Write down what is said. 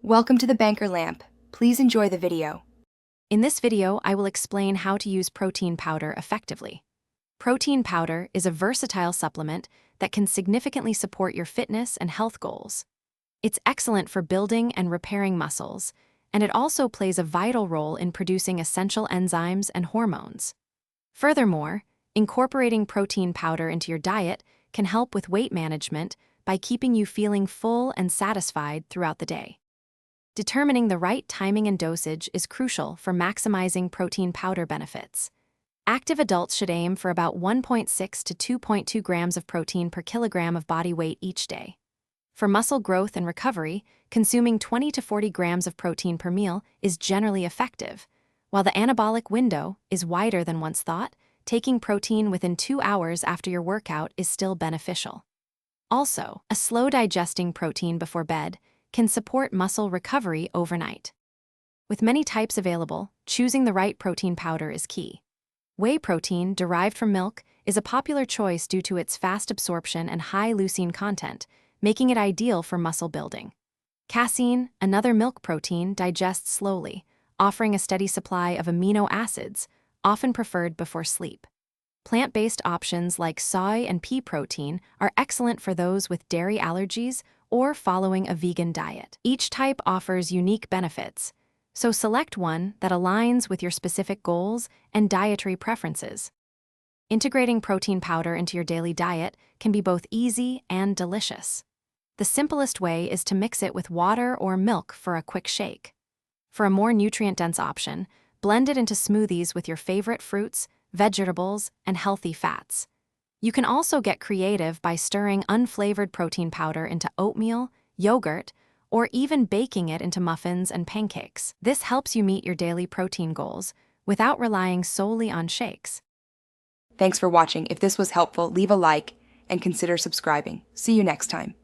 Welcome to the Banker Lamp. Please enjoy the video. In this video, I will explain how to use protein powder effectively. Protein powder is a versatile supplement that can significantly support your fitness and health goals. It's excellent for building and repairing muscles, and it also plays a vital role in producing essential enzymes and hormones. Furthermore, incorporating protein powder into your diet can help with weight management by keeping you feeling full and satisfied throughout the day. Determining the right timing and dosage is crucial for maximizing protein powder benefits. Active adults should aim for about 1.6 to 2.2 grams of protein per kilogram of body weight each day. For muscle growth and recovery, consuming 20 to 40 grams of protein per meal is generally effective. While the anabolic window is wider than once thought, taking protein within 2 hours after your workout is still beneficial. Also, a slow-digesting protein before bed can support muscle recovery overnight. With many types available, choosing the right protein powder is key. Whey protein, derived from milk, is a popular choice due to its fast absorption and high leucine content, making it ideal for muscle building. Casein, another milk protein, digests slowly, offering a steady supply of amino acids, often preferred before sleep. Plant-based options like soy and pea protein are excellent for those with dairy allergies or following a vegan diet. Each type offers unique benefits, so select one that aligns with your specific goals and dietary preferences. Integrating protein powder into your daily diet can be both easy and delicious. The simplest way is to mix it with water or milk for a quick shake. For a more nutrient-dense option, blend it into smoothies with your favorite fruits, vegetables, and healthy fats. You can also get creative by stirring unflavored protein powder into oatmeal, yogurt, or even baking it into muffins and pancakes. This helps you meet your daily protein goals without relying solely on shakes. Thanks for watching. If this was helpful, leave a like and consider subscribing. See you next time.